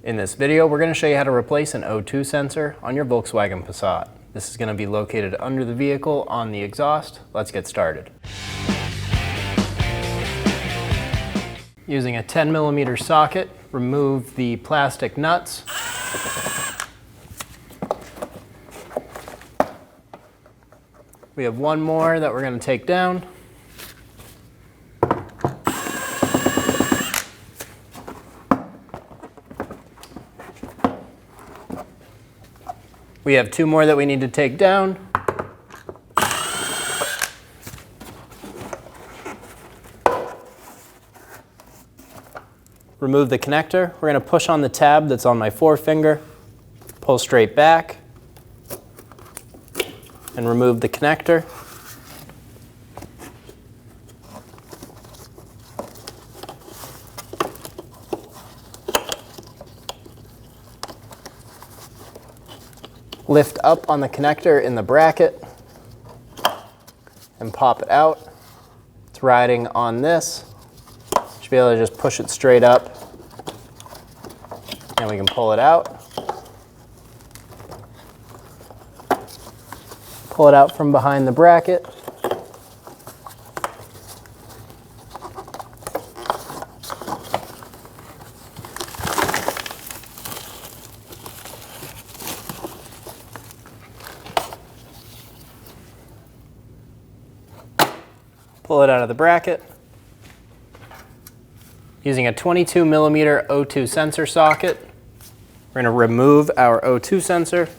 In this video, we're going to show you how to replace an O2 sensor on your Volkswagen Passat. This is going to be located under the vehicle on the exhaust. Let's get started. Using a 10mm socket, remove the plastic nuts. We have one more that we're going to take down. We have two more that we need to take down. Remove the connector. We're going to push on the tab that's on my forefinger, pull straight back, and remove the connector. Lift up on the connector in the bracket and pop it out. It's riding on this. Should be able to just push it straight up and we can pull it out. Pull it out from behind the bracket. Pull it out of the bracket. Using a 22mm O2 sensor socket, we're going to remove our O2 sensor.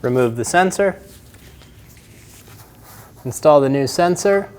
Remove the sensor, install the new sensor,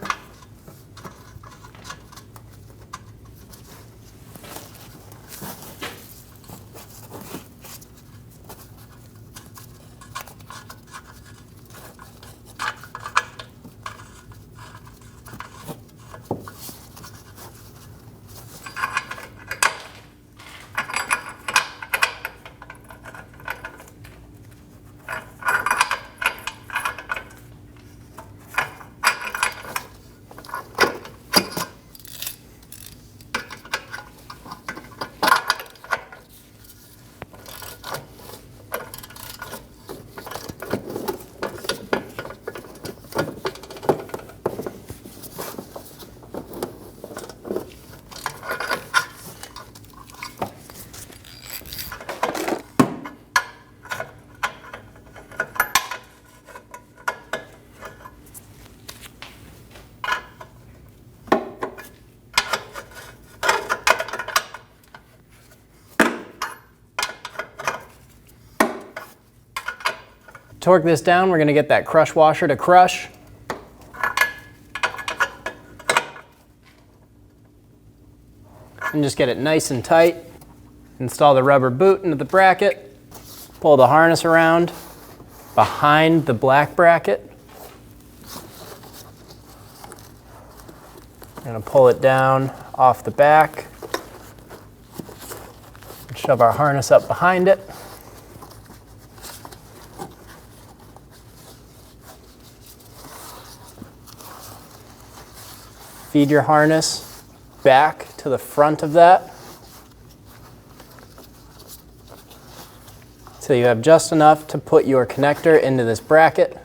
torque this down. We're going to get that crush washer to crush. And just get it nice and tight. Install the rubber boot into the bracket. Pull the harness around behind the black bracket. I'm going to pull it down off the back. Shove our harness up behind it. Feed your harness back to the front of that so you have just enough to put your connector into this bracket.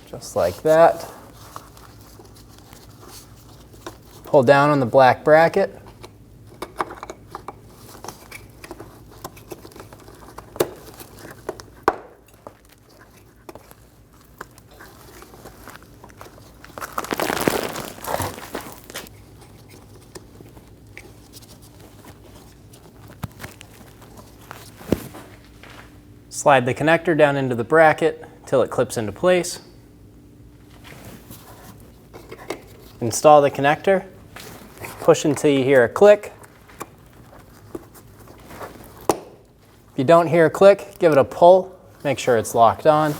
Just like that. Pull down on the black bracket. Slide the connector down into the bracket till it clips into place. Install the connector, push until you hear a click, If you don't hear a click, give it a pull. Make sure it's locked on.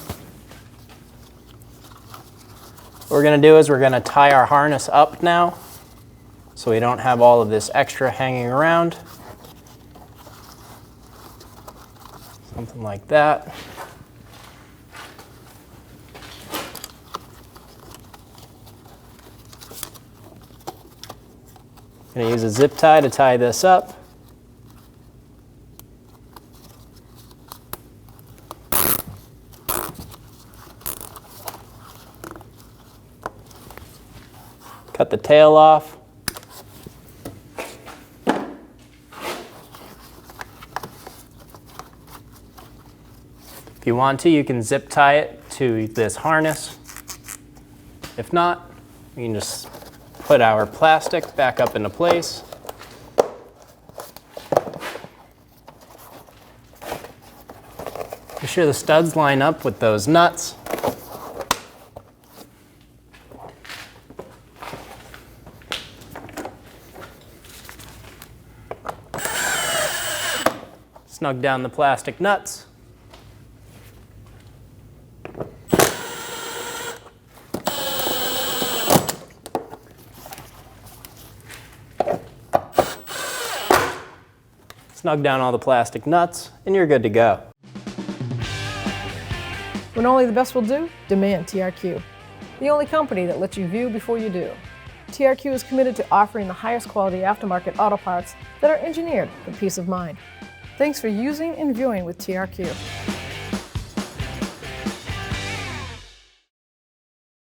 What we're going to do is we're going to tie our harness up now so we don't have all of this extra hanging around. Something like that. I'm going to use a zip tie to tie this up. Cut the tail off. If you want to, you can zip tie it to this harness. If not, we can just put our plastic back up into place. Be sure the studs line up with those nuts. Snug down the plastic nuts. Snug down all the plastic nuts, and you're good to go. When only the best will do, demand TRQ. The only company that lets you view before you do. TRQ is committed to offering the highest quality aftermarket auto parts that are engineered for peace of mind. Thanks for using and viewing with TRQ.